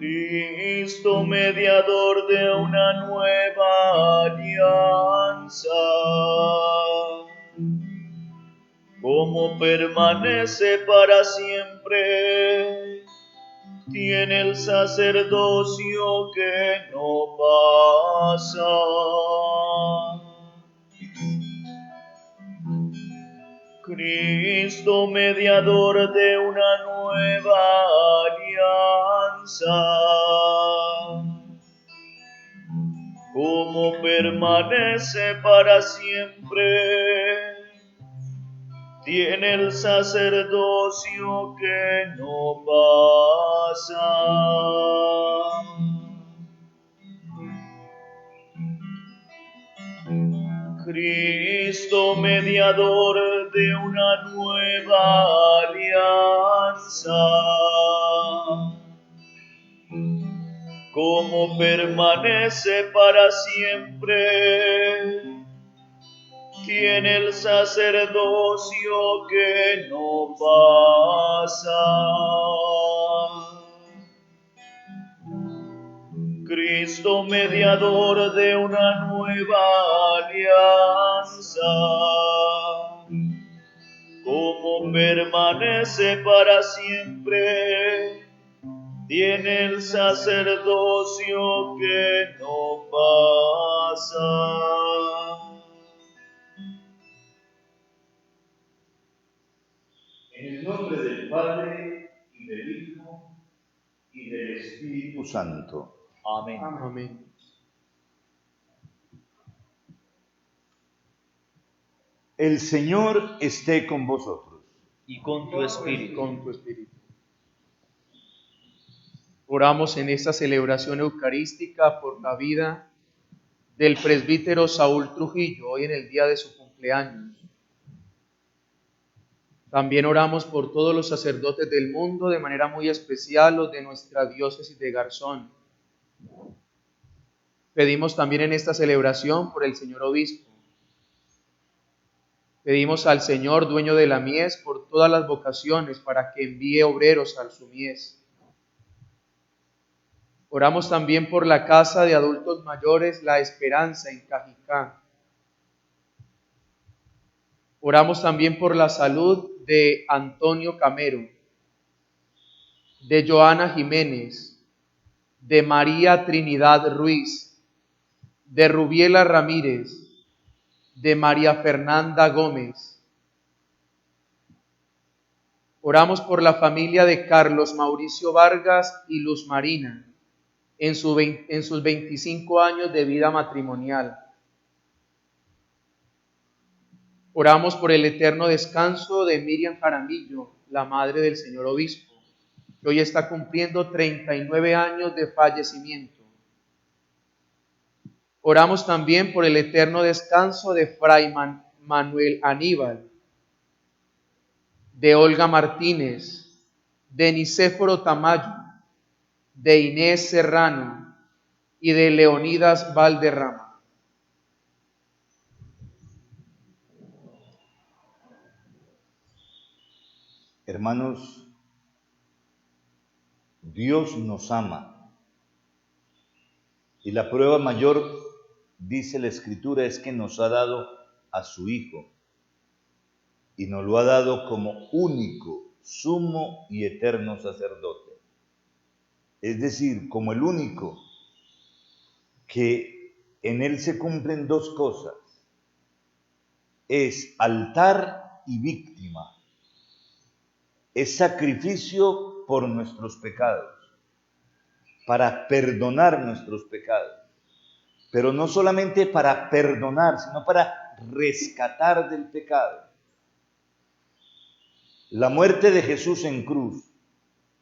Cristo, mediador de una nueva alianza, como permanece para siempre, tiene el sacerdocio que no pasa. Cristo, mediador de una nueva alianza, como permanece para siempre, tiene el sacerdocio que no pasa. Cristo, mediador de una nueva alianza, como permanece para siempre, tiene el sacerdocio que no pasa. Cristo, mediador de una nueva alianza, como permanece para siempre, tiene el sacerdocio que no pasa. En el nombre del Padre, y del Hijo, y del Espíritu Santo. Amén. Amén. El Señor esté con vosotros. Y con tu espíritu. Con tu espíritu. Oramos en esta celebración eucarística por la vida del presbítero Saúl Trujillo, hoy en el día de su cumpleaños. También oramos por todos los sacerdotes del mundo, de manera muy especial los de nuestra diócesis de Garzón. Pedimos también en esta celebración por el señor obispo. Pedimos al Señor, dueño de la mies, por todas las vocaciones, para que envíe obreros a su mies. Oramos también por la Casa de Adultos Mayores La Esperanza en Cajicá. Oramos también por la salud de Antonio Camero, de Joana Jiménez, de María Trinidad Ruiz, de Rubiela Ramírez, de María Fernanda Gómez. Oramos por la familia de Carlos Mauricio Vargas y Luz Marina en sus 25 años de vida matrimonial. Oramos por el eterno descanso de Miriam Jaramillo, la madre del señor obispo, que hoy está cumpliendo 39 años de fallecimiento. Oramos también por el eterno descanso de Fray Manuel Aníbal, de Olga Martínez, de Nicéforo Tamayo, de Inés Serrano y de Leonidas Valderrama. Hermanos, Dios nos ama. Y la prueba mayor, dice la Escritura, es que nos ha dado a su Hijo. Y nos lo ha dado como único, sumo y eterno sacerdote. Es decir, como el único que en él se cumplen dos cosas. Es altar y víctima. Es sacrificio por nuestros pecados, para perdonar nuestros pecados. Pero no solamente para perdonar, sino para rescatar del pecado. La muerte de Jesús en cruz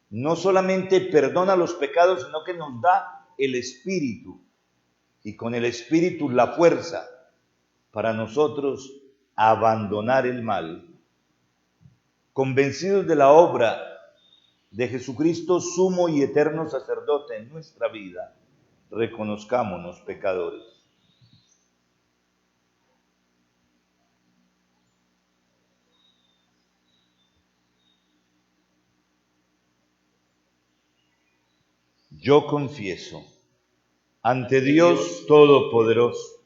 no solamente perdona los pecados, sino que nos da el Espíritu. Y con el Espíritu la fuerza para nosotros abandonar el mal. Convencidos de la obra de Jesucristo, sumo y eterno sacerdote en nuestra vida, reconozcámonos pecadores. Yo confieso ante Dios Todopoderoso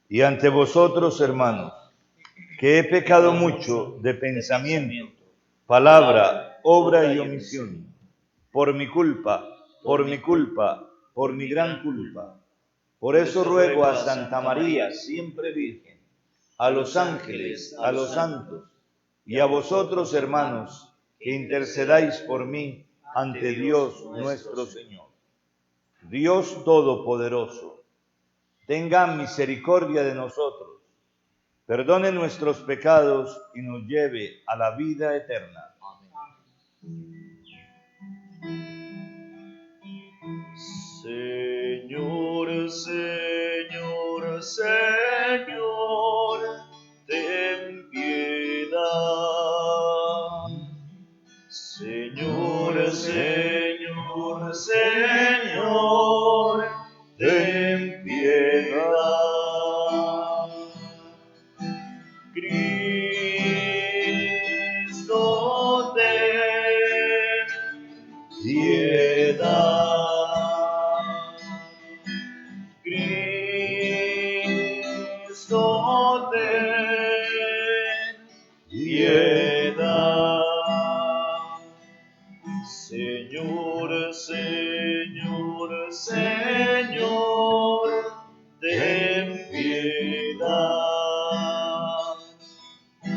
y ante vosotros, hermanos, que he pecado mucho de pensamiento, palabra, obra y omisión, por mi culpa, por mi gran culpa. Por eso ruego a Santa María, siempre Virgen, a los ángeles, a los santos, y a vosotros, hermanos, que intercedáis por mí ante Dios nuestro Señor. Dios Todopoderoso, tenga misericordia de nosotros, perdone nuestros pecados y nos lleve a la vida eterna. Señor, Señor, Señor, ten piedad. Señor, Señor, Señor, ten piedad. Cristo, ten piedad. Cristo, ten piedad. Señor, Señor, Señor, ten piedad.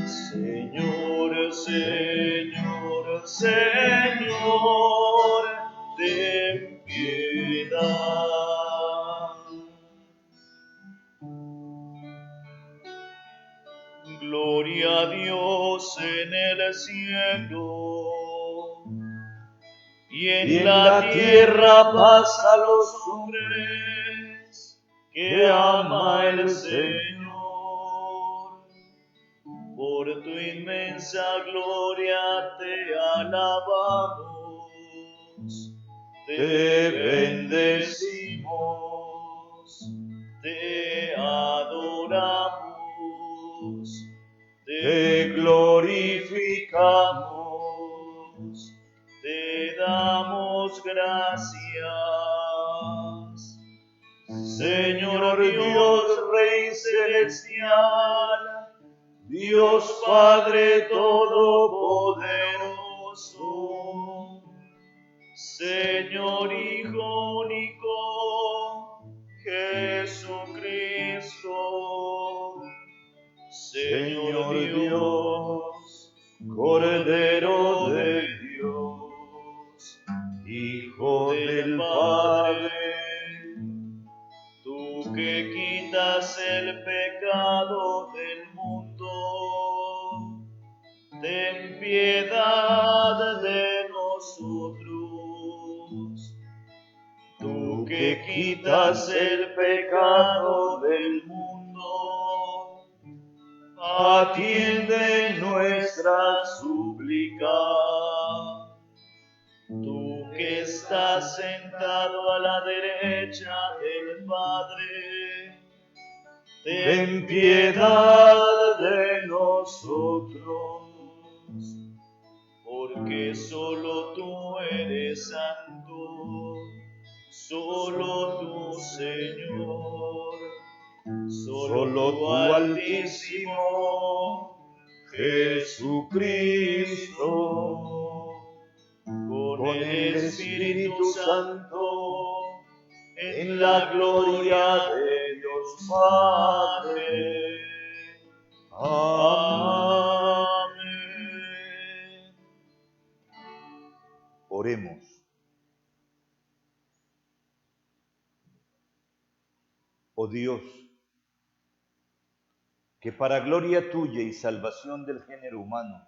Señor, Señor, Señor, ten piedad. Gloria a Dios en el cielo y en la tierra paz a los hombres que ama el Señor. Por tu inmensa gloria te alabamos, te bendecimos, te adoramos, te glorificamos, te damos gracias. Señor Dios, Rey celestial, Dios Padre Todopoderoso, Señor Hijo único, Jesucristo, Señor Dios, Cordero de Dios, Hijo del Padre, tú que quitas el pecado del mundo, ten piedad de nosotros. Tú que quitas el pecado del mundo, atiende nuestra súplica. Tú que estás sentado a la derecha del Padre, ten piedad de nosotros, porque solo tú eres santo, solo tú, Señor, solo tú, Altísimo Jesucristo, con el Espíritu Santo, en la gloria de Dios Padre. Amén. Oremos. Oh Dios, que para gloria tuya y salvación del género humano,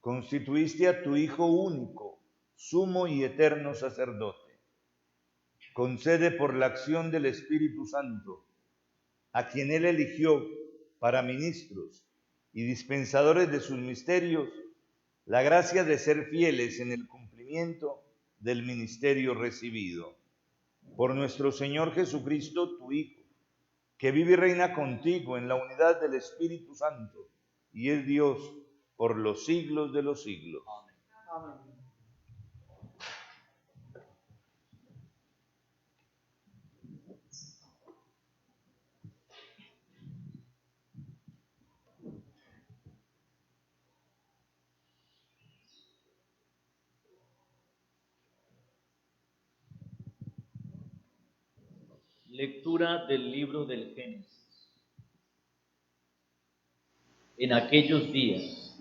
constituiste a tu Hijo único, sumo y eterno sacerdote. Concede por la acción del Espíritu Santo, a quien Él eligió para ministros y dispensadores de sus misterios, la gracia de ser fieles en el cumplimiento del ministerio recibido. Por nuestro Señor Jesucristo, tu Hijo, que vive y reina contigo en la unidad del Espíritu Santo, y es Dios por los siglos de los siglos. Amén. Lectura del libro del Génesis. En aquellos días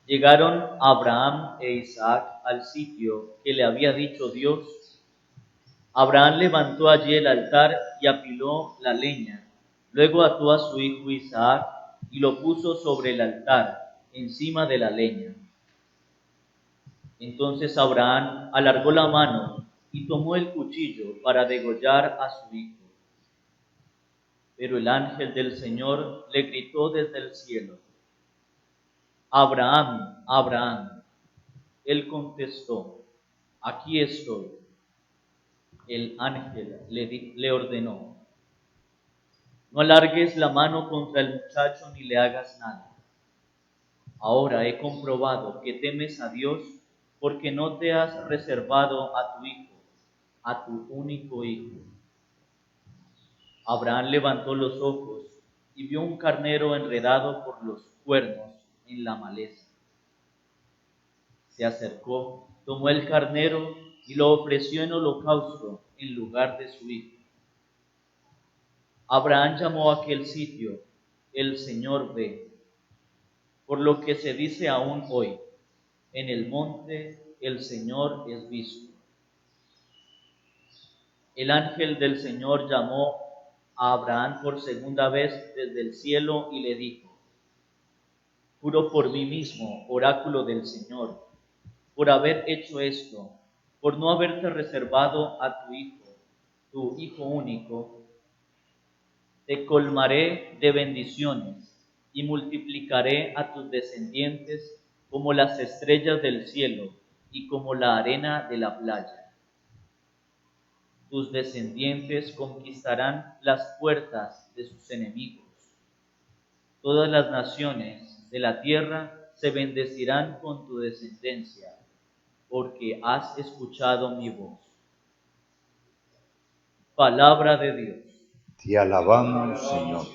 llegaron Abraham e Isaac al sitio que le había dicho Dios. Abraham levantó allí el altar y apiló la leña. Luego ató a su hijo Isaac y lo puso sobre el altar, encima de la leña. Entonces Abraham alargó la mano y tomó el cuchillo para degollar a su hijo. Pero el ángel del Señor le gritó desde el cielo: Abraham, Abraham. Él contestó: aquí estoy. El ángel le ordenó: no alargues la mano contra el muchacho ni le hagas nada. Ahora he comprobado que temes a Dios, porque no te has reservado a tu hijo, a tu único hijo. Abraham levantó los ojos y vio un carnero enredado por los cuernos en la maleza. Se acercó, tomó el carnero y lo ofreció en holocausto en lugar de su hijo. Abraham llamó a aquel sitio: el Señor ve. Por lo que se dice aún hoy: en el monte el Señor es visto. El ángel del Señor llamó a Abraham por segunda vez desde el cielo y le dijo: juro por mí mismo, oráculo del Señor, por haber hecho esto, por no haberte reservado a tu hijo único, te colmaré de bendiciones y multiplicaré a tus descendientes como las estrellas del cielo y como la arena de la playa. Tus descendientes conquistarán las puertas de sus enemigos. Todas las naciones de la tierra se bendecirán con tu descendencia, porque has escuchado mi voz. Palabra de Dios. Te alabamos, Señor.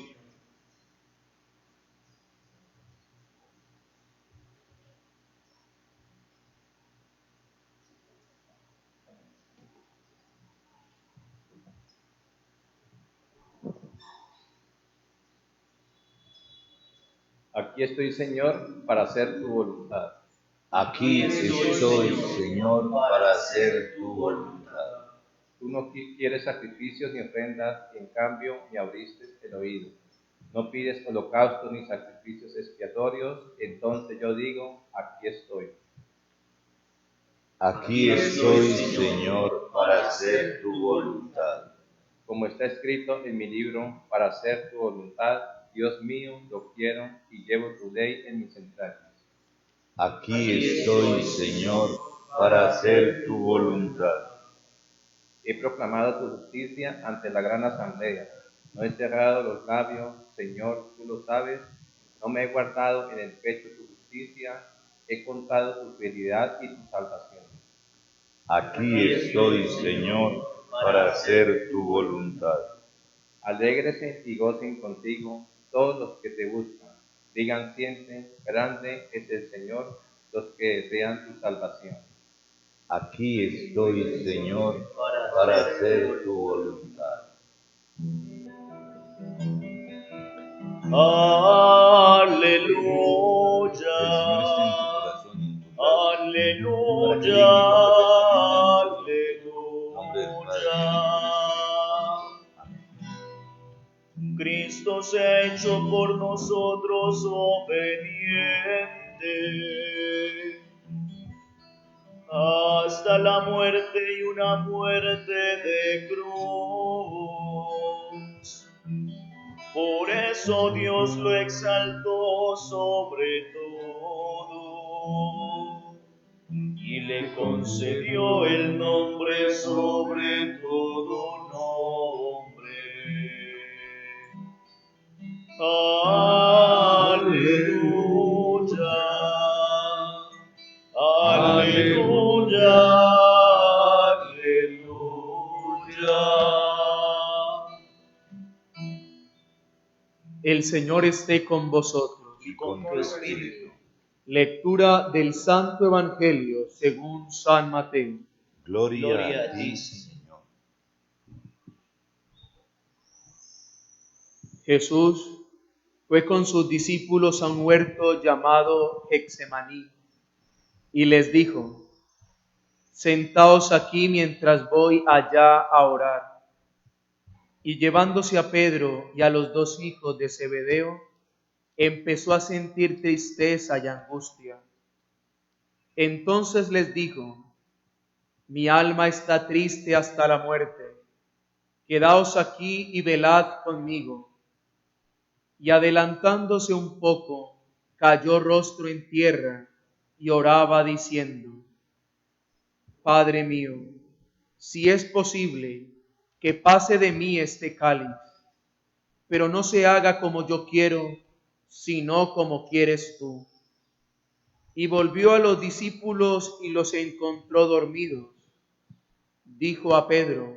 Aquí estoy, Señor, para hacer tu voluntad. Aquí estoy, Señor, para hacer tu voluntad. Tú no quieres sacrificios ni ofrendas, y en cambio me abriste el oído. No pides holocaustos ni sacrificios expiatorios, entonces yo digo: aquí estoy. Aquí estoy, Señor, para hacer tu voluntad. Como está escrito en mi libro: para hacer tu voluntad, Dios mío, lo quiero y llevo tu ley en mis entrañas. Aquí estoy, Señor, para hacer tu voluntad. He proclamado tu justicia ante la gran asamblea. No he cerrado los labios, Señor, tú lo sabes. No me he guardado en el pecho tu justicia. He contado tu fidelidad y tu salvación. Aquí estoy, Señor, para hacer tu voluntad. Alégrese y gocen contigo todos los que te buscan. Digan siempre: grande es el Señor, los que desean tu salvación. Aquí estoy, Señor, para hacer tu voluntad. Aleluya. Aleluya. Aleluya. Cristo se ha hecho por nosotros obediente hasta la muerte, y una muerte de cruz. Por eso Dios lo exaltó sobre todo y le concedió el nombre sobre todo nombre. Aleluya. Aleluya. Aleluya. El Señor esté con vosotros. Y con tu espíritu. Lectura del Santo Evangelio según San Mateo. Gloria a ti, Señor. Jesús fue con sus discípulos a un huerto llamado Getsemaní y les dijo: sentaos aquí mientras voy allá a orar. Y llevándose a Pedro y a los dos hijos de Zebedeo, empezó a sentir tristeza y angustia. Entonces les dijo: mi alma está triste hasta la muerte. Quedaos aquí y velad conmigo. Y adelantándose un poco, cayó rostro en tierra y oraba diciendo: Padre mío, si es posible, que pase de mí este cáliz, pero no se haga como yo quiero, sino como quieres tú. Y volvió a los discípulos y los encontró dormidos. Dijo a Pedro: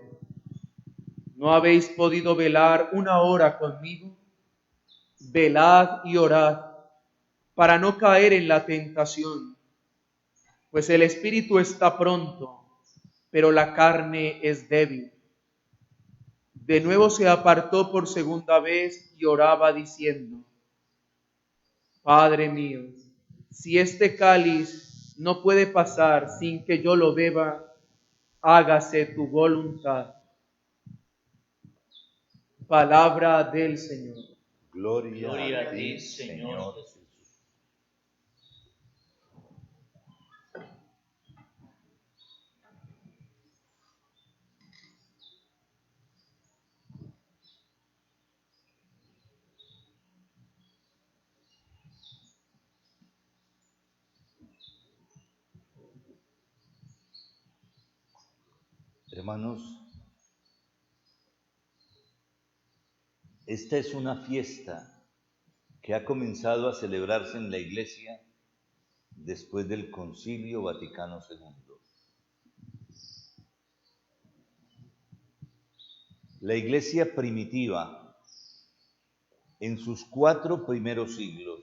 ¿no habéis podido velar una hora conmigo? Velad y orad, para no caer en la tentación, pues el espíritu está pronto, pero la carne es débil. De nuevo se apartó por segunda vez y oraba diciendo: Padre mío, si este cáliz no puede pasar sin que yo lo beba, hágase tu voluntad. Palabra del Señor. Gloria a ti, Señor Jesús. Hermanos, esta es una fiesta que ha comenzado a celebrarse en la Iglesia después del Concilio Vaticano II. La Iglesia primitiva, en sus 4 primeros siglos,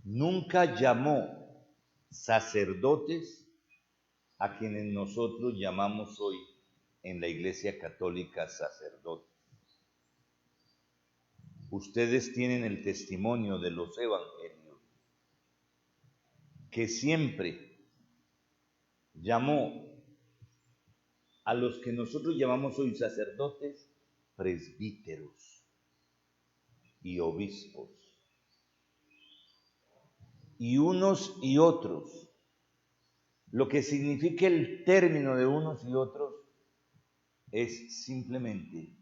nunca llamó sacerdotes a quienes nosotros llamamos hoy en la Iglesia Católica sacerdotes. Ustedes tienen el testimonio de los evangelios, que siempre llamó a los que nosotros llamamos hoy sacerdotes, presbíteros y obispos. Y unos y otros. Lo que significa el término de unos y otros es simplemente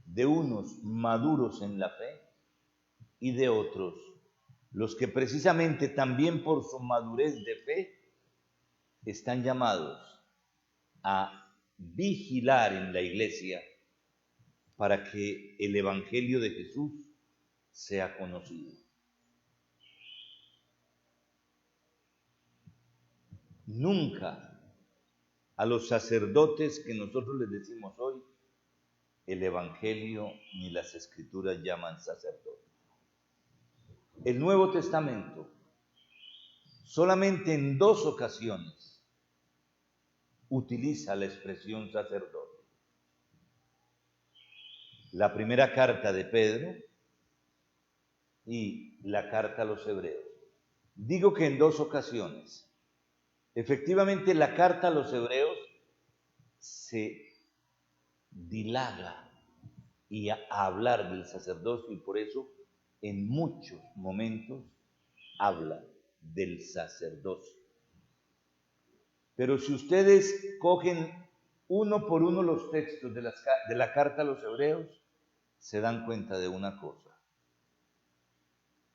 de unos maduros en la fe y de otros, los que precisamente también por su madurez de fe están llamados a vigilar en la Iglesia para que el Evangelio de Jesús sea conocido. Nunca a los sacerdotes que nosotros les decimos hoy, el Evangelio ni las Escrituras llaman sacerdotes. El Nuevo Testamento, solamente en 2 ocasiones, utiliza la expresión sacerdote. La primera carta de Pedro y la carta a los Hebreos. Digo que en 2 ocasiones. Efectivamente, la carta a los Hebreos se dilaga y a hablar del sacerdocio y por eso en muchos momentos habla del sacerdocio. Pero si ustedes cogen uno por uno los textos de la carta a los Hebreos, se dan cuenta de una cosa.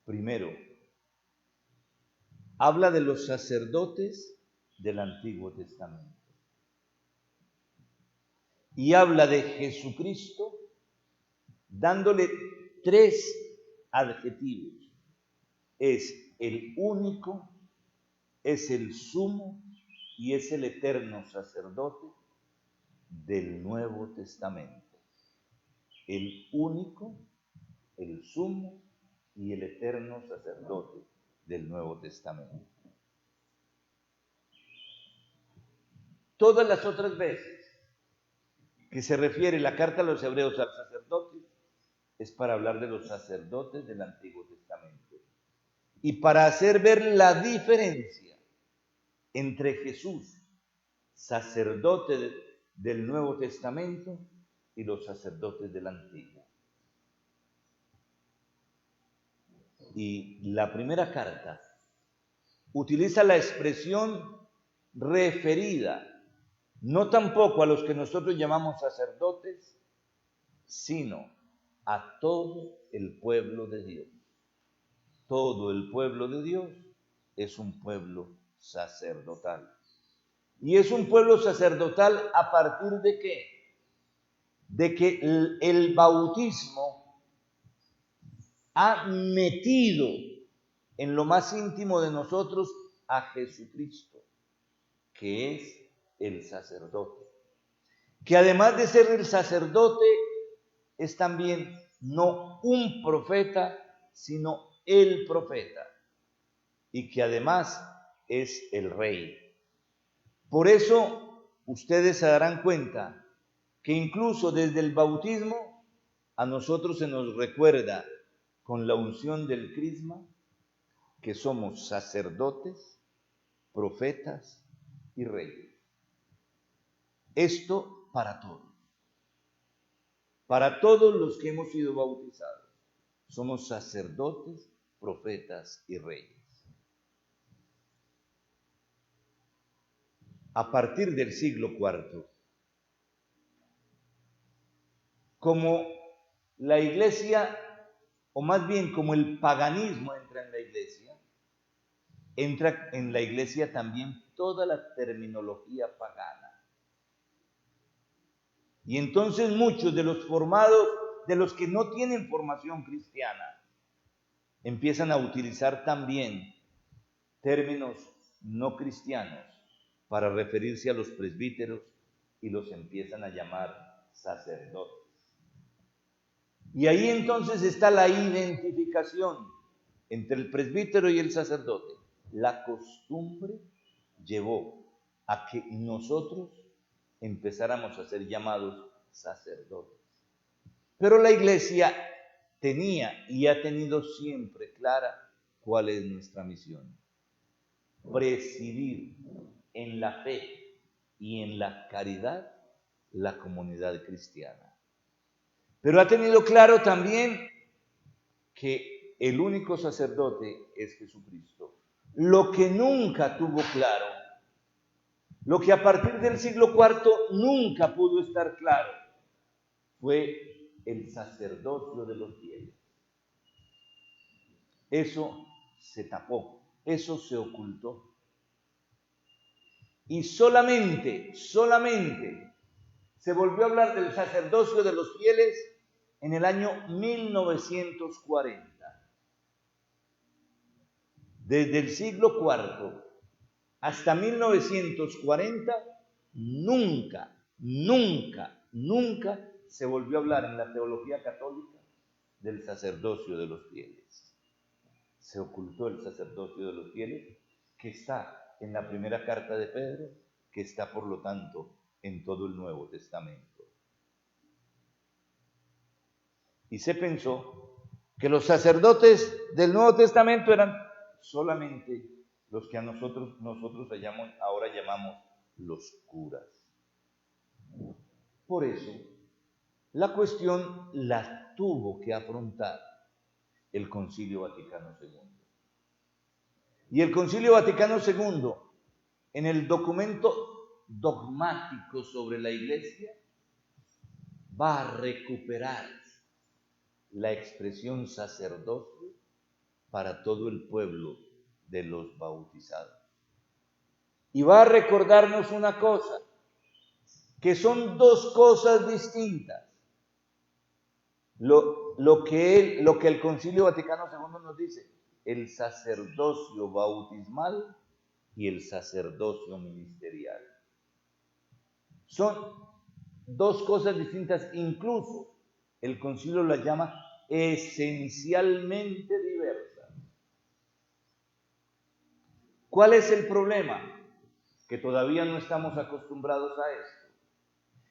Primero, habla de los sacerdotes del Antiguo Testamento. Y habla de Jesucristo dándole 3 adjetivos. Es el único, es el sumo y es el eterno sacerdote del Nuevo Testamento. El único, el sumo y el eterno sacerdote del Nuevo Testamento. Todas las otras veces que se refiere la carta a los Hebreos al sacerdote, es para hablar de los sacerdotes del Antiguo Testamento y para hacer ver la diferencia entre Jesús, sacerdote del Nuevo Testamento, y los sacerdotes del Antiguo. Y la primera carta utiliza la expresión referida, no tampoco a los que nosotros llamamos sacerdotes, sino a todo el pueblo de Dios. Todo el pueblo de Dios es un pueblo sacerdotal. ¿Y es un pueblo sacerdotal a partir de qué? De que el bautismo ha metido en lo más íntimo de nosotros a Jesucristo, que es el sacerdote. Que además de ser el sacerdote, es también no un profeta, sino el profeta. Y que además es el rey. Por eso ustedes se darán cuenta que incluso desde el bautismo a nosotros se nos recuerda con la unción del crisma que somos sacerdotes, profetas y reyes. Esto para todos los que hemos sido bautizados, somos sacerdotes, profetas y reyes. A partir del siglo IV, como la iglesia, o más bien como el paganismo entra en la iglesia también toda la terminología pagana. Y entonces muchos de los formados, de los que no tienen formación cristiana, empiezan a utilizar también términos no cristianos para referirse a los presbíteros y los empiezan a llamar sacerdotes. Y ahí entonces está la identificación entre el presbítero y el sacerdote. La costumbre llevó a que nosotros empezáramos a ser llamados sacerdotes. Pero la iglesia tenía y ha tenido siempre clara cuál es nuestra misión. Presidir en la fe y en la caridad la comunidad cristiana. Pero ha tenido claro también que el único sacerdote es Jesucristo. Lo que nunca tuvo claro, lo que a partir del siglo IV nunca pudo estar claro, fue el sacerdocio de los fieles. Eso se tapó, eso se ocultó. Y solamente se volvió a hablar del sacerdocio de los fieles en el año 1940. Desde el siglo IV hasta 1940, nunca se volvió a hablar en la teología católica del sacerdocio de los fieles. Se ocultó el sacerdocio de los fieles, que está en la primera carta de Pedro, que está por lo tanto en todo el Nuevo Testamento. Y se pensó que los sacerdotes del Nuevo Testamento eran solamente los que a nosotros ahora llamamos los curas. Por eso, la cuestión la tuvo que afrontar el Concilio Vaticano II. Y el Concilio Vaticano II, en el documento dogmático sobre la Iglesia, va a recuperar la expresión sacerdocio para todo el pueblo de los bautizados. Y va a recordarnos una cosa, que son dos cosas distintas. Lo que el Concilio Vaticano II nos dice, el sacerdocio bautismal y el sacerdocio ministerial. Son dos cosas distintas, incluso el concilio las llama esencialmente diversas. ¿Cuál es el problema? Que todavía no estamos acostumbrados a esto.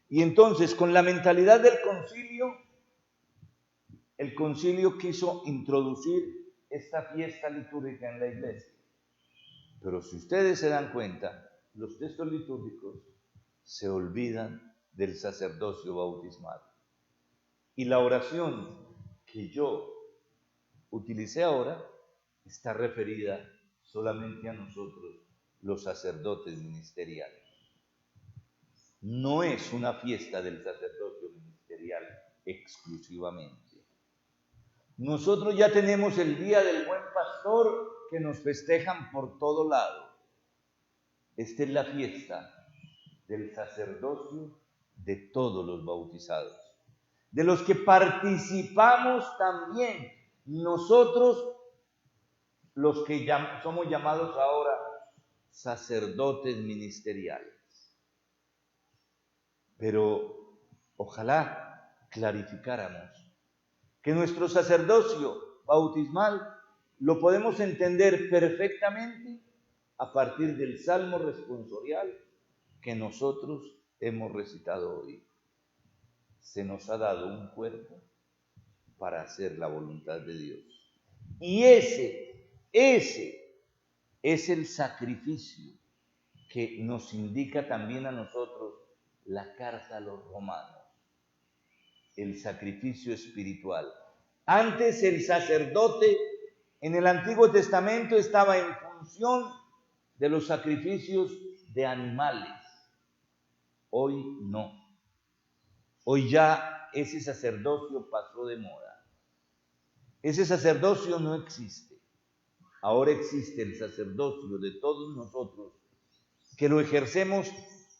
Y entonces, con la mentalidad del concilio, el concilio quiso introducir esta fiesta litúrgica en la iglesia. Pero si ustedes se dan cuenta, los textos litúrgicos se olvidan del sacerdocio bautismal. Y la oración que yo utilicé ahora está referida solamente a nosotros, los sacerdotes ministeriales. No es una fiesta del sacerdocio ministerial exclusivamente. Nosotros ya tenemos el Día del Buen Pastor que nos festejan por todo lado. Esta es la fiesta del sacerdocio de todos los bautizados, de los que participamos también nosotros, los que somos llamados ahora sacerdotes ministeriales. Pero ojalá clarificáramos que nuestro sacerdocio bautismal lo podemos entender perfectamente a partir del salmo responsorial que nosotros hemos recitado hoy. Se nos ha dado un cuerpo para hacer la voluntad de Dios. Y ese es el sacrificio que nos indica también a nosotros la carta a los romanos. El sacrificio espiritual. Antes el sacerdote en el Antiguo Testamento estaba en función de los sacrificios de animales. Hoy no. Hoy ya ese sacerdocio pasó de moda. Ese sacerdocio no existe. Ahora existe el sacerdocio de todos nosotros que lo ejercemos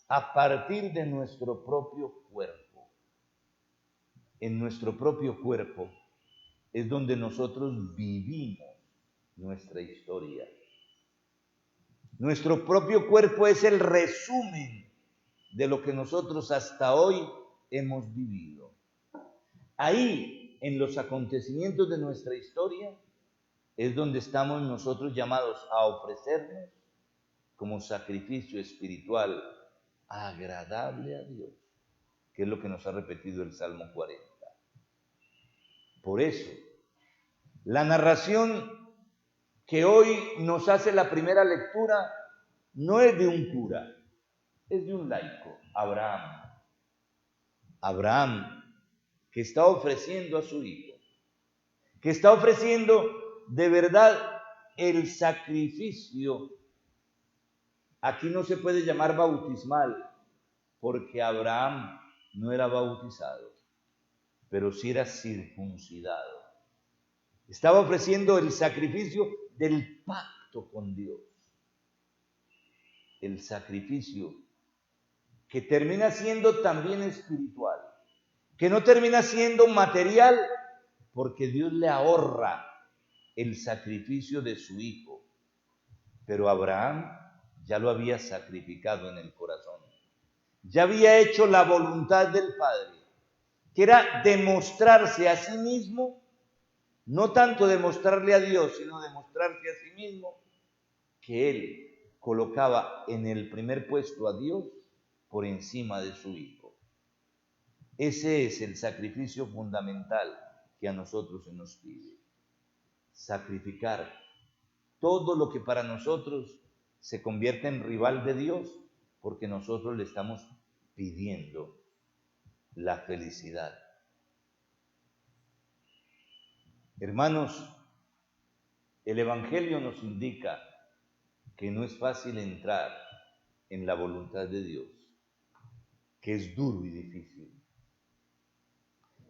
a partir de nuestro propio cuerpo. En nuestro propio cuerpo es donde nosotros vivimos nuestra historia. Nuestro propio cuerpo es el resumen de lo que nosotros hasta hoy hemos vivido. Ahí, en los acontecimientos de nuestra historia, es donde estamos nosotros llamados a ofrecernos como sacrificio espiritual agradable a Dios, que es lo que nos ha repetido el Salmo 40. Por eso, la narración que hoy nos hace la primera lectura no es de un cura, es de un laico, Abraham. Abraham, que está ofreciendo a su hijo, que está ofreciendo de verdad el sacrificio. Aquí no se puede llamar bautismal, porque Abraham no era bautizado, pero sí era circuncidado. Estaba ofreciendo el sacrificio del pacto con Dios. El sacrificio que termina siendo también espiritual, que no termina siendo material, porque Dios le ahorra el sacrificio de su hijo. Pero Abraham ya lo había sacrificado en el corazón. Ya había hecho la voluntad del Padre, que era demostrarse a sí mismo, no tanto demostrarle a Dios, sino demostrarse a sí mismo que él colocaba en el primer puesto a Dios por encima de su hijo. Ese es el sacrificio fundamental que a nosotros se nos pide. Sacrificar todo lo que para nosotros se convierte en rival de Dios, porque nosotros le estamos pidiendo la felicidad. Hermanos, el Evangelio nos indica que no es fácil entrar en la voluntad de Dios, que es duro y difícil.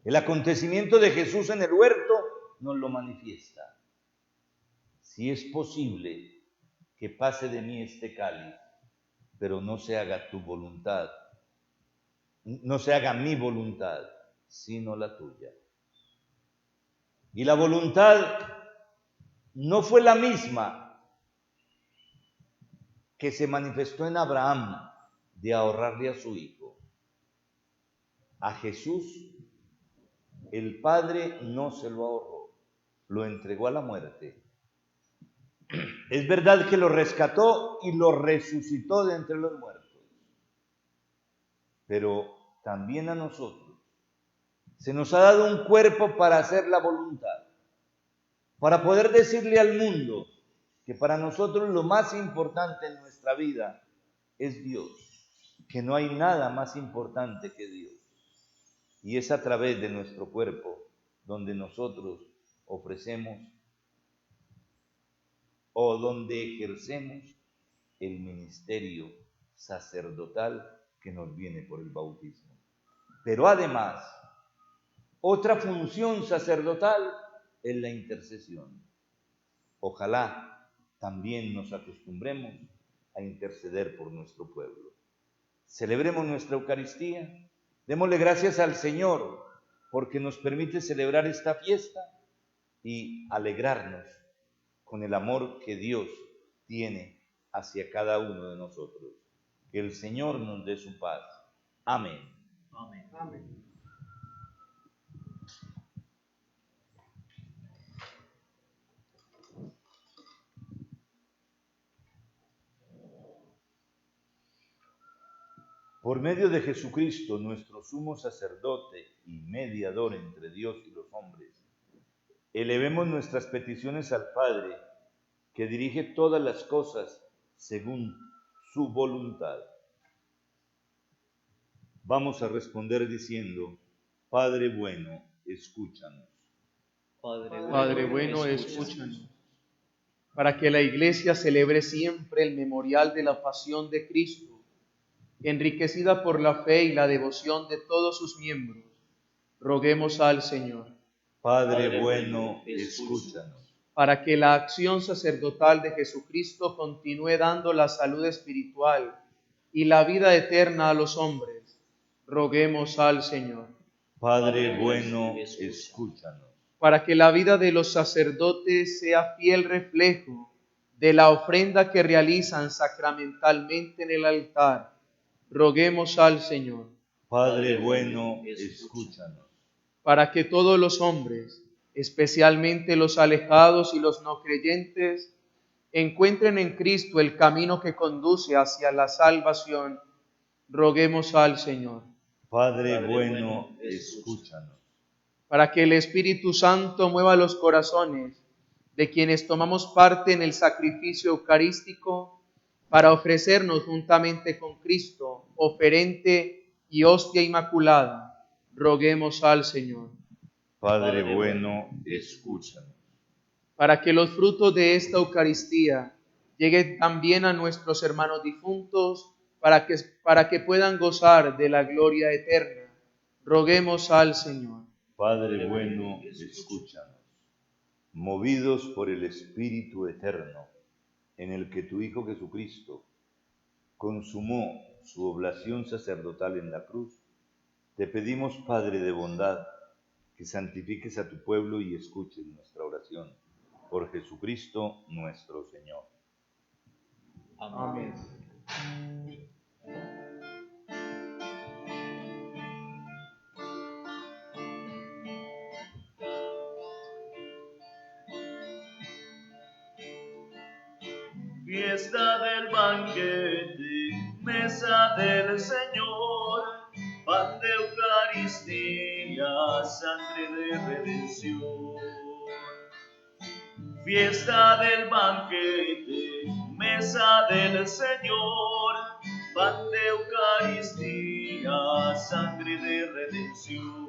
El acontecimiento de Jesús en el huerto nos lo manifiesta. Si es posible que pase de mí este cáliz, pero no se haga tu voluntad, no se haga mi voluntad, sino la tuya. Y la voluntad no fue la misma que se manifestó en Abraham de ahorrarle a su hijo. A Jesús el Padre no se lo ahorró, lo entregó a la muerte. Es verdad que lo rescató y lo resucitó de entre los muertos, pero también a nosotros Se nos ha dado un cuerpo para hacer la voluntad, para poder decirle al mundo que para nosotros lo más importante en nuestra vida es Dios, que no hay nada más importante que Dios. Y es a través de nuestro cuerpo donde nosotros ofrecemos o donde ejercemos el ministerio sacerdotal que nos viene por el bautismo. Pero además, otra función sacerdotal es la intercesión. Ojalá también nos acostumbremos a interceder por nuestro pueblo. Celebremos nuestra Eucaristía, démosle gracias al Señor porque nos permite celebrar esta fiesta y alegrarnos con el amor que Dios tiene hacia cada uno de nosotros. Que el Señor nos dé su paz. Amén. Amén. Amén. Por medio de Jesucristo, nuestro sumo sacerdote y mediador entre Dios y los hombres, elevemos nuestras peticiones al Padre, que dirige todas las cosas según su voluntad. Vamos a responder diciendo: Padre bueno, escúchanos. Padre bueno, escúchanos. Para que la Iglesia celebre siempre el memorial de la pasión de Cristo, enriquecida por la fe y la devoción de todos sus miembros, roguemos al Señor. Padre bueno, escúchanos. Para que la acción sacerdotal de Jesucristo continúe dando la salud espiritual y la vida eterna a los hombres, roguemos al Señor. Padre bueno, escúchanos. Para que la vida de los sacerdotes sea fiel reflejo de la ofrenda que realizan sacramentalmente en el altar, roguemos al Señor. Padre bueno, escúchanos. Para que todos los hombres, especialmente los alejados y los no creyentes, encuentren en Cristo el camino que conduce hacia la salvación, roguemos al Señor. Padre bueno, escúchanos. Para que el Espíritu Santo mueva los corazones de quienes tomamos parte en el sacrificio eucarístico, para ofrecernos juntamente con Cristo, oferente y hostia inmaculada, roguemos al Señor. Padre bueno, escúchanos. Para que los frutos de esta Eucaristía lleguen también a nuestros hermanos difuntos, para que puedan gozar de la gloria eterna, roguemos al Señor. Padre bueno, escúchanos. Movidos por el Espíritu eterno, en el que tu Hijo Jesucristo consumó su oblación sacerdotal en la cruz, te pedimos, Padre de bondad, que santifiques a tu pueblo y escuches nuestra oración. Por Jesucristo nuestro Señor. Amén. Fiesta del banquete, mesa del Señor, pan de Eucaristía, sangre de redención. Fiesta del banquete, mesa del Señor, pan de Eucaristía, sangre de redención.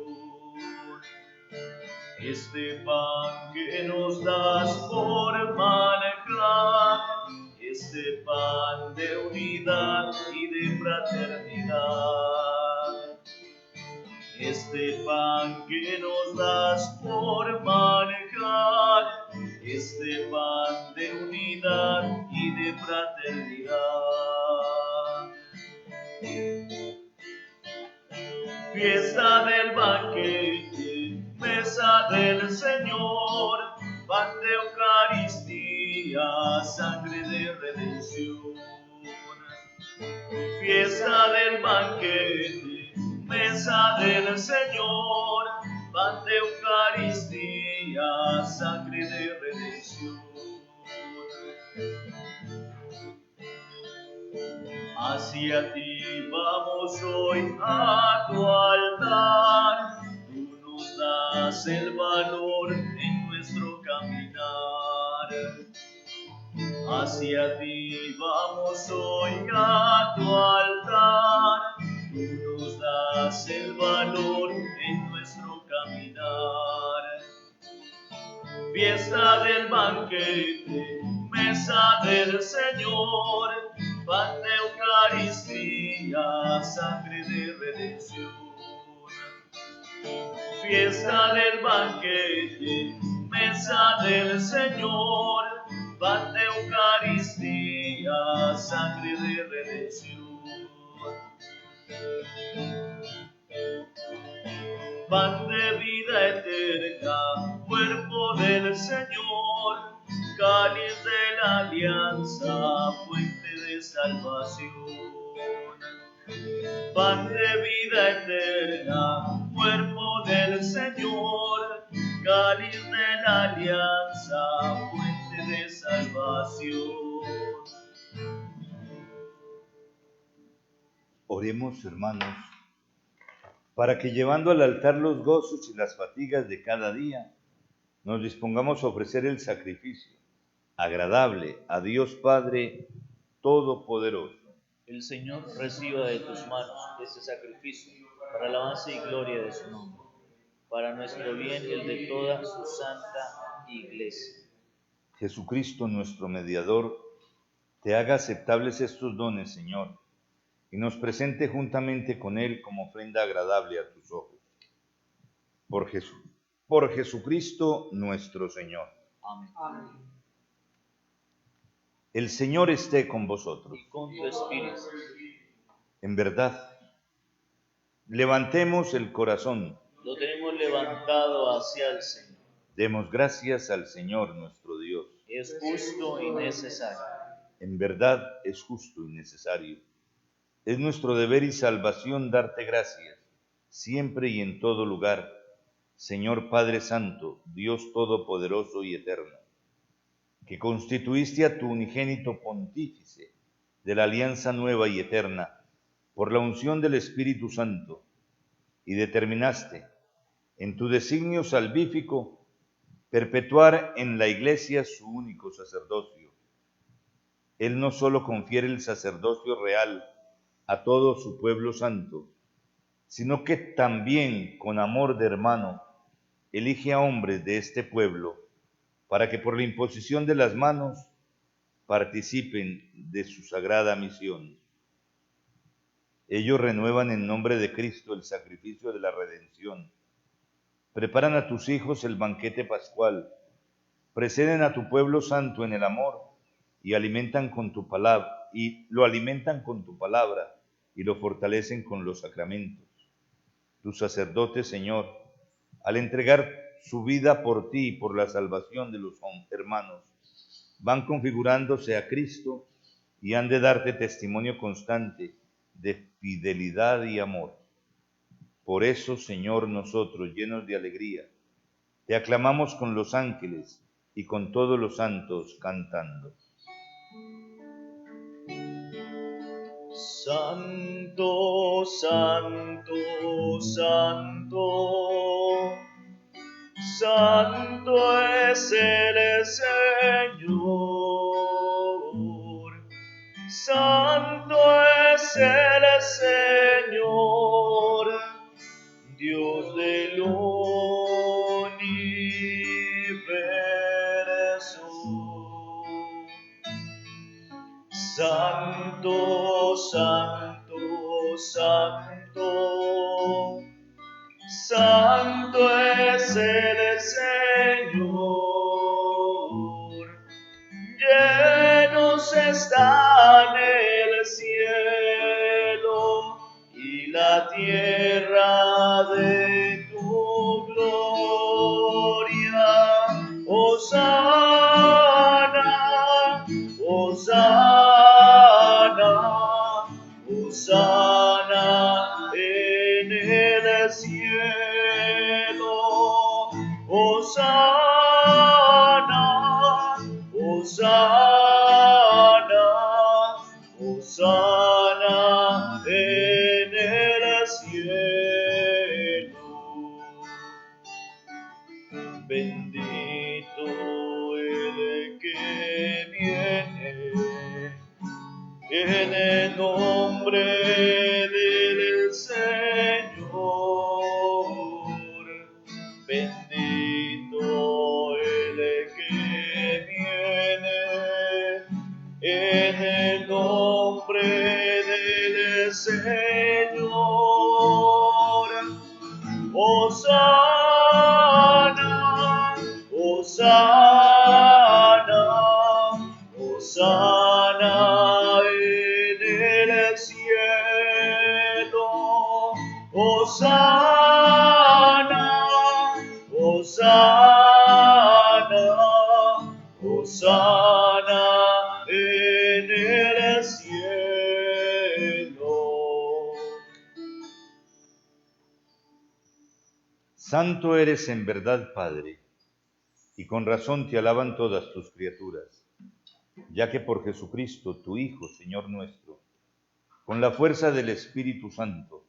Este pan que nos das por manjar, este pan de unidad y de fraternidad. Este pan que nos das por manjar, este pan de unidad y de fraternidad. Fiesta del banquete, mesa del Señor, pan de Eucaristía, sangre de redención. Fiesta del banquete, mesa del Señor, pan de Eucaristía, sangre de redención. Hacia ti vamos hoy a tu altar, tú das el valor en nuestro caminar. Hacia ti vamos hoy a tu altar, tú nos das el valor en nuestro caminar. Fiesta del banquete, mesa del Señor, pan de Eucaristía, sangre de redención. Fiesta del banquete, mesa del Señor, pan de Eucaristía, sangre de redención. Pan de vida eterna, cuerpo del Señor, cáliz de la alianza, fuente de salvación. Pan de vida eterna, cuerpo del Señor, cáliz de la alianza, fuente de salvación. Oremos, hermanos, para que llevando al altar los gozos y las fatigas de cada día, nos dispongamos a ofrecer el sacrificio agradable a Dios Padre Todopoderoso. El Señor reciba de tus manos este sacrificio para alabanza y gloria de su nombre, para nuestro bien y el de toda su santa Iglesia. Jesucristo, nuestro mediador, te haga aceptables estos dones, Señor, y nos presente juntamente con Él como ofrenda agradable a tus ojos. Por Jesucristo nuestro Señor. Amén. El Señor esté con vosotros. Y con tu espíritu. En verdad, levantemos el corazón. Lo tenemos levantado hacia el Señor. Demos gracias al Señor nuestro Dios. Es justo y necesario. En verdad es justo y necesario. Es nuestro deber y salvación darte gracias, siempre y en todo lugar, Señor Padre Santo, Dios Todopoderoso y Eterno, que constituiste a tu unigénito pontífice de la alianza nueva y eterna por la unción del Espíritu Santo, y determinaste, en tu designio salvífico, perpetuar en la Iglesia su único sacerdocio. Él no solo confiere el sacerdocio real a todo su pueblo santo, sino que también, con amor de hermano, elige a hombres de este pueblo para que por la imposición de las manos participen de su sagrada misión. Ellos renuevan en nombre de Cristo el sacrificio de la redención, preparan a tus hijos el banquete pascual, preceden a tu pueblo santo en el amor y lo alimentan con tu palabra y lo fortalecen con los sacramentos. Tus sacerdotes, Señor, al entregar su vida por ti y por la salvación de los hermanos, van configurándose a Cristo y han de darte testimonio constante de fidelidad y amor. Por eso, Señor, nosotros, llenos de alegría, te aclamamos con los ángeles y con todos los santos cantando. Santo, santo, santo, santo es el Señor. Santo es el Señor, Dios del universo. Santo, santo, santo, santo es el Señor. Llenos están el cielo y la tierra de tu gloria. Hosana, Hosana, Hosana en el cielo. Hosana, Hosana, Hosana en el cielo. en el nombre del Señor. Bendito el que viene en el nombre del Señor. Hosana, Hosana, Hosana en el cielo. Hosana, Hosana, Hosana en el cielo. Santo eres en verdad, Padre, y con razón te alaban todas tus criaturas, ya que por Jesucristo, tu Hijo, Señor nuestro, con la fuerza del Espíritu Santo,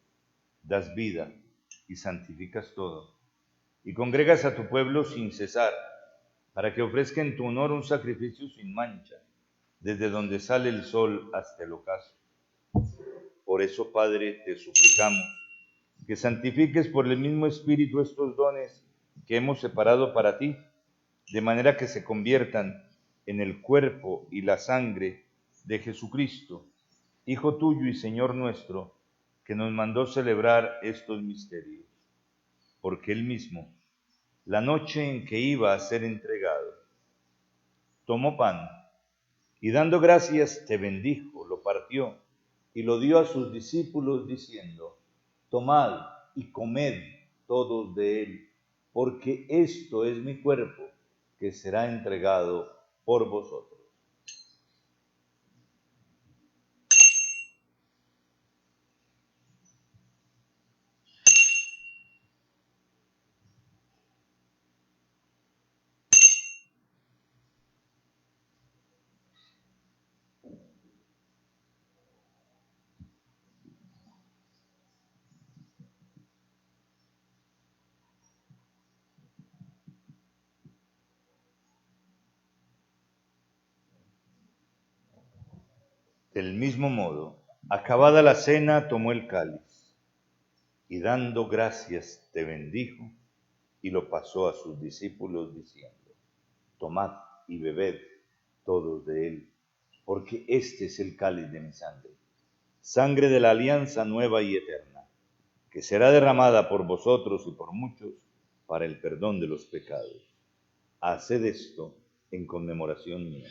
das vida y santificas todo, y congregas a tu pueblo sin cesar, para que ofrezca en tu honor un sacrificio sin mancha, desde donde sale el sol hasta el ocaso. Por eso, Padre, te suplicamos que santifiques por el mismo Espíritu estos dones que hemos separado para ti, de manera que se conviertan en el cuerpo y la sangre de Jesucristo, Hijo tuyo y Señor nuestro, que nos mandó celebrar estos misterios. Porque él mismo, la noche en que iba a ser entregado, tomó pan y dando gracias te bendijo, lo partió y lo dio a sus discípulos diciendo: tomad y comed todos de él, porque esto es mi cuerpo, que será entregado por vosotros. Del mismo modo, acabada la cena, tomó el cáliz y dando gracias te bendijo y lo pasó a sus discípulos diciendo: tomad y bebed todos de él, porque este es el cáliz de mi sangre, sangre de la alianza nueva y eterna, que será derramada por vosotros y por muchos para el perdón de los pecados. Haced esto en conmemoración mía.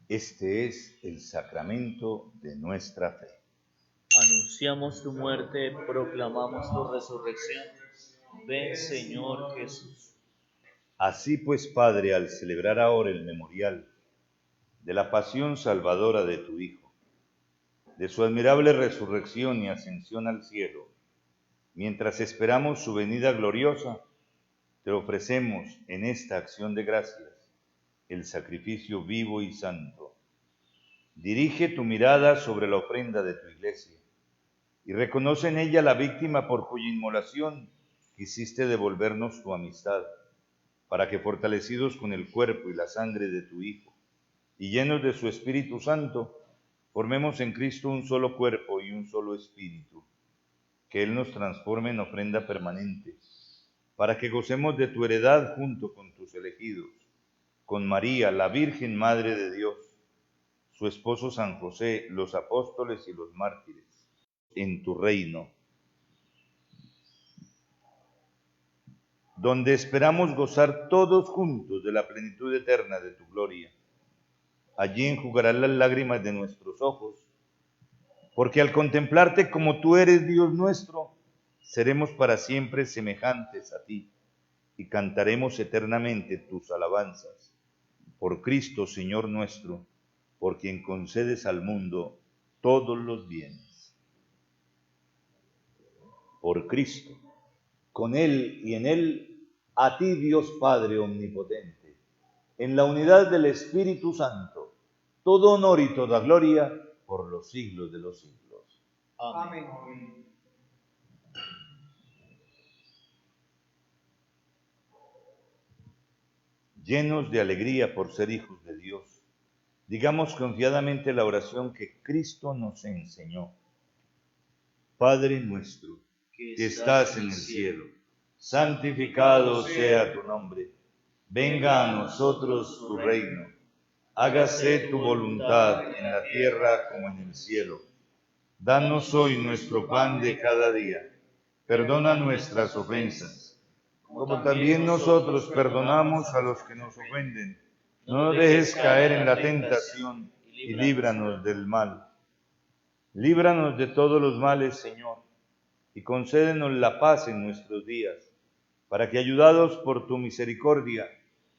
Este es el sacramento de nuestra fe. Anunciamos tu muerte, proclamamos tu resurrección. Ven, Señor Jesús. Así pues, Padre, al celebrar ahora el memorial de la pasión salvadora de tu Hijo, de su admirable resurrección y ascensión al cielo, mientras esperamos su venida gloriosa, te ofrecemos en esta acción de gracias el sacrificio vivo y santo. Dirige tu mirada sobre la ofrenda de tu iglesia y reconoce en ella la víctima por cuya inmolación quisiste devolvernos tu amistad, para que fortalecidos con el cuerpo y la sangre de tu Hijo y llenos de su Espíritu Santo, formemos en Cristo un solo cuerpo y un solo espíritu, que Él nos transforme en ofrenda permanente, para que gocemos de tu heredad junto con tus elegidos, con María, la Virgen Madre de Dios, su esposo San José, los apóstoles y los mártires, en tu reino, donde esperamos gozar todos juntos de la plenitud eterna de tu gloria. Allí enjugarás las lágrimas de nuestros ojos, porque al contemplarte como tú eres Dios nuestro, seremos para siempre semejantes a ti y cantaremos eternamente tus alabanzas. Por Cristo, Señor nuestro, por quien concedes al mundo todos los bienes. Por Cristo, con Él y en Él, a ti Dios Padre omnipotente, en la unidad del Espíritu Santo, todo honor y toda gloria por los siglos de los siglos. Amén. Llenos de alegría por ser hijos de Dios, digamos confiadamente la oración que Cristo nos enseñó. Padre nuestro, que estás en el cielo, santificado sea tu nombre. Venga a nosotros tu reino. Hágase tu voluntad en la tierra como en el cielo. Danos hoy nuestro pan de cada día. Perdona nuestras ofensas, como también nosotros perdonamos a los que nos ofenden. No nos dejes caer en la tentación y líbranos del mal. Líbranos de todos los males, Señor, y concédenos la paz en nuestros días, para que, ayudados por tu misericordia,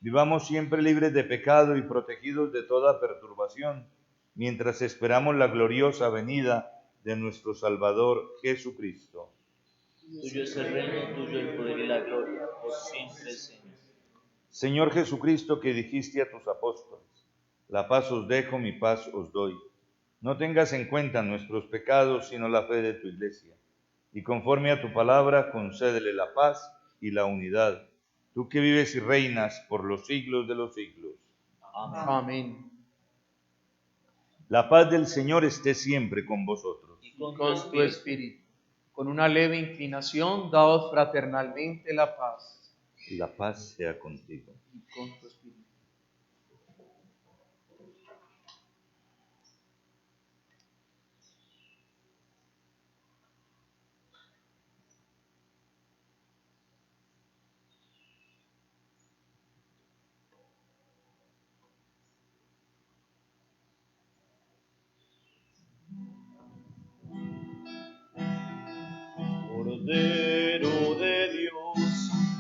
vivamos siempre libres de pecado y protegidos de toda perturbación, mientras esperamos la gloriosa venida de nuestro Salvador Jesucristo. Tuyo es el reino, tuyo el poder y la gloria, por siempre, Señor. Señor Jesucristo, que dijiste a tus apóstoles, la paz os dejo, mi paz os doy. No tengas en cuenta nuestros pecados, sino la fe de tu Iglesia. Y conforme a tu palabra, concédele la paz y la unidad. Tú que vives y reinas por los siglos de los siglos. Amén. Amén. La paz del Señor esté siempre con vosotros. Y con Con tu espíritu. Con una leve inclinación, daos fraternalmente la paz. La paz sea contigo. Y con tu espíritu.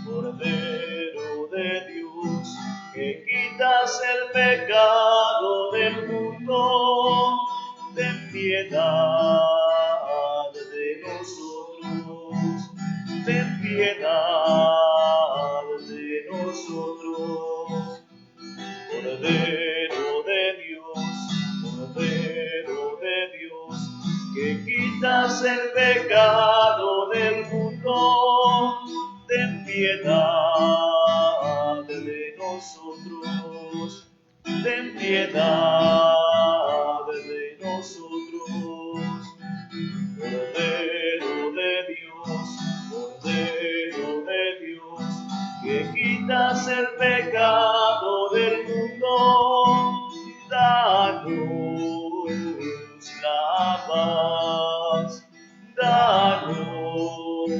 Cordero de Dios, que quitas el pecado del mundo, ten piedad de nosotros, ten piedad de nosotros. Cordero de Dios, que quitas el pecado del mundo, ten piedad de nosotros, ten piedad de nosotros. Cordero de Dios, que quitas el pecado del mundo, danos la paz, danos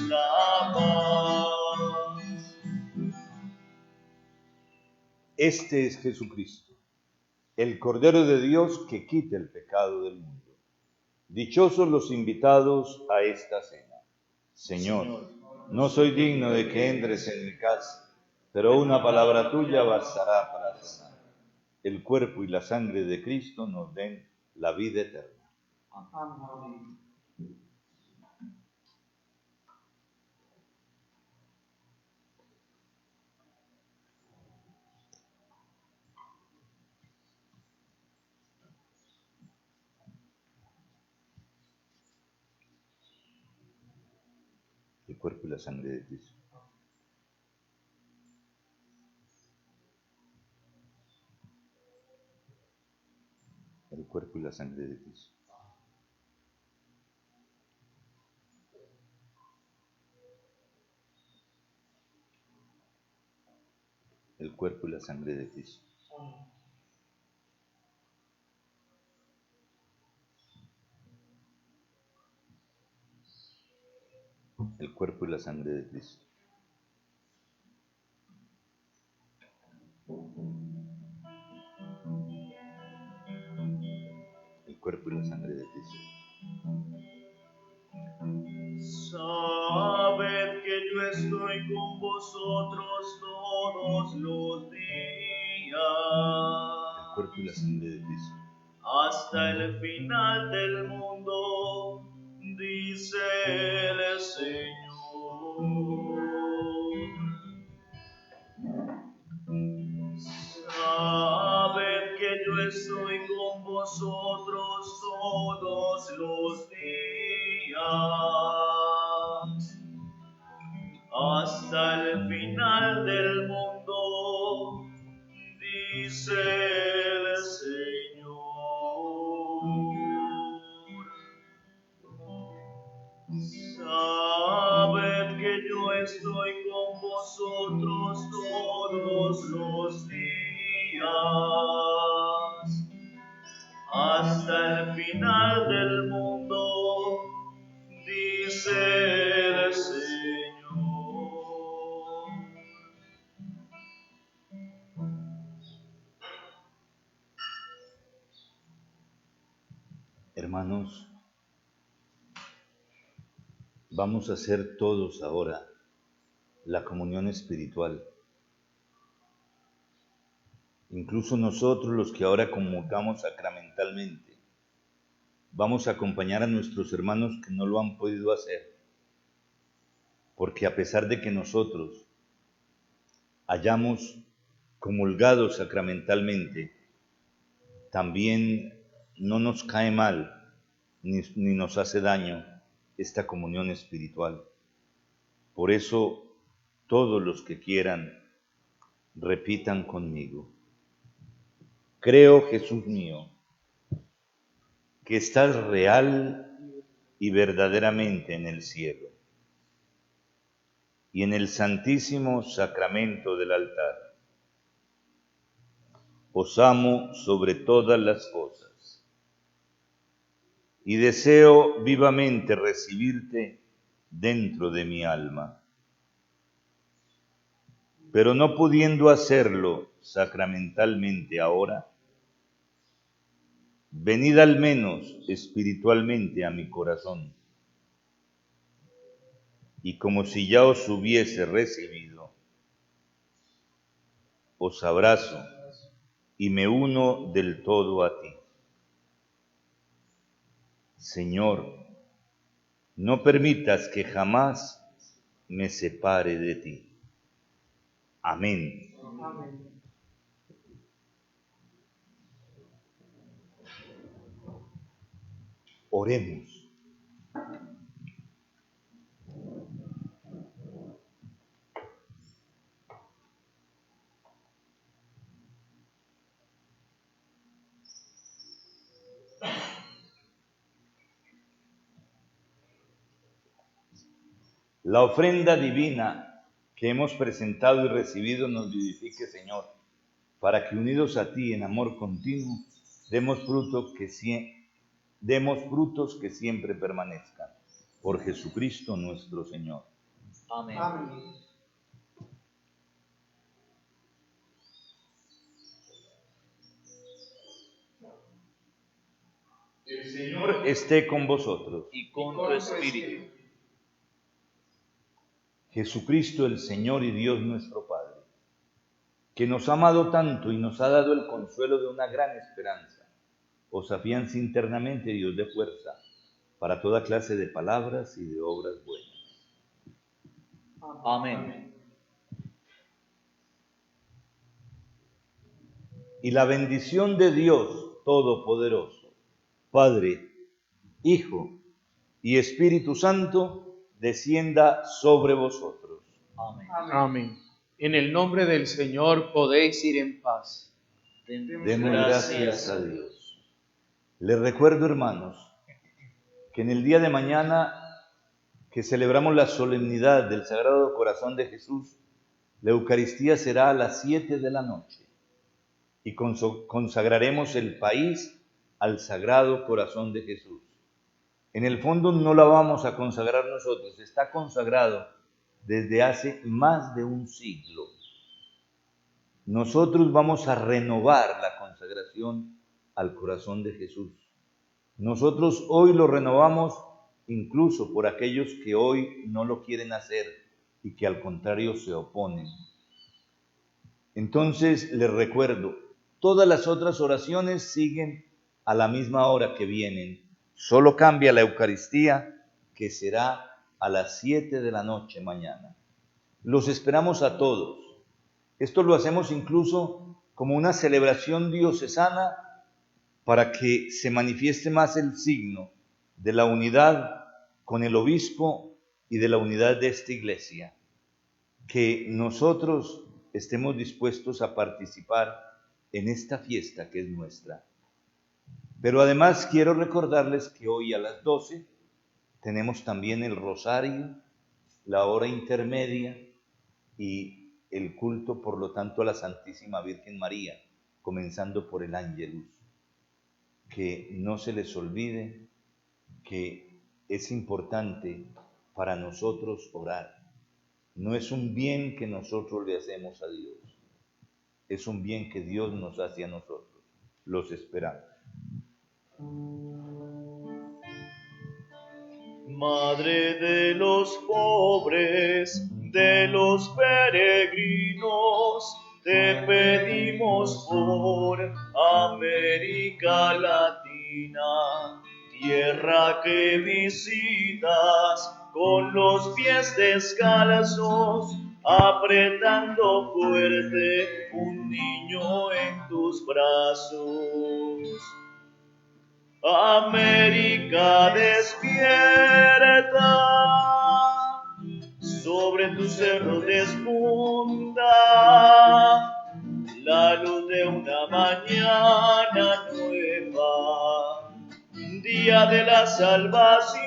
la paz. Este es Jesucristo, el Cordero de Dios que quita el pecado del mundo. Dichosos los invitados a esta cena. Señor, no soy digno de que entres en mi casa, pero una palabra tuya bastará para sanar. El cuerpo y la sangre de Cristo nos den la vida eterna. Amén. El cuerpo y la sangre de Cristo. El cuerpo y la sangre de Cristo. El cuerpo y la sangre de Cristo. El cuerpo y la sangre de Cristo. El cuerpo y la sangre de Cristo. Sabed que yo estoy con vosotros todos los días, El cuerpo y la sangre de Cristo. hasta el final del mundo, dice el Señor. Sabed que yo estoy con vosotros todos los días, hasta el final del mundo, dice el Señor. Sabed que yo estoy con vosotros todos los días, hasta el final del mundo, dice el Señor. Hermanos, vamos a hacer todos ahora la comunión espiritual. Incluso nosotros, los que ahora comulgamos sacramentalmente, vamos a acompañar a nuestros hermanos que no lo han podido hacer, porque a pesar de que nosotros hayamos comulgado sacramentalmente, también no nos cae mal ni nos hace daño esta comunión espiritual. Por eso, todos los que quieran, repitan conmigo. Creo, Jesús mío, que estás real y verdaderamente en el cielo y en el santísimo sacramento del altar. Os amo sobre todas las cosas y deseo vivamente recibirte dentro de mi alma. Pero no pudiendo hacerlo sacramentalmente ahora, venid al menos espiritualmente a mi corazón, y como si ya os hubiese recibido, os abrazo y me uno del todo a ti. Señor, no permitas que jamás me separe de ti. Amén. Amén. Oremos. La ofrenda divina que hemos presentado y recibido nos vivifique, Señor, para que unidos a ti en amor continuo, demos frutos que siempre permanezcan. Por Jesucristo nuestro Señor. Amén. Amén. El Señor esté con vosotros. Y con tu espíritu. Jesucristo, el Señor y Dios nuestro Padre, que nos ha amado tanto y nos ha dado el consuelo de una gran esperanza, os afianza internamente y os dé fuerza para toda clase de palabras y de obras buenas. Amén. Y la bendición de Dios Todopoderoso, Padre, Hijo y Espíritu Santo, descienda sobre vosotros. Amén. Amén. En el nombre del Señor podéis ir en paz. Demos gracias a Dios. Les recuerdo, hermanos, que en el día de mañana, que celebramos la solemnidad del Sagrado Corazón de Jesús, la Eucaristía será a las 7 de la noche y consagraremos el país al Sagrado Corazón de Jesús. En el fondo no la vamos a consagrar nosotros, está consagrado desde hace más de un siglo. Nosotros vamos a renovar la consagración al corazón de Jesús. Nosotros hoy lo renovamos incluso por aquellos que hoy no lo quieren hacer y que al contrario se oponen. Entonces les recuerdo, todas las otras oraciones siguen a la misma hora que vienen, solo cambia la Eucaristía, que será a las 7 de la noche mañana. Los esperamos a todos. Esto lo hacemos incluso como una celebración diocesana para que se manifieste más el signo de la unidad con el obispo y de la unidad de esta iglesia. Que nosotros estemos dispuestos a participar en esta fiesta que es nuestra. Pero además quiero recordarles que hoy a las 12 tenemos también el rosario, la hora intermedia y el culto, por lo tanto, a la Santísima Virgen María, comenzando por el Ángelus. Que no se les olvide que es importante para nosotros orar. No es un bien que nosotros le hacemos a Dios, es un bien que Dios nos hace a nosotros. Los esperamos. Madre de los pobres, de los peregrinos, te pedimos por América Latina, tierra que visitas con los pies descalzos, apretando fuerte un niño en tus brazos. América despierta, sobre tu cerro despunta la luz de una mañana nueva, día de la salvación,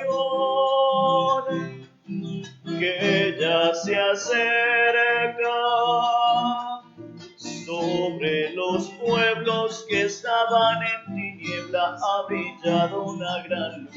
que ya se acerca. Sobre los pueblos que estaban en tiniebla ha brillado una gran luz.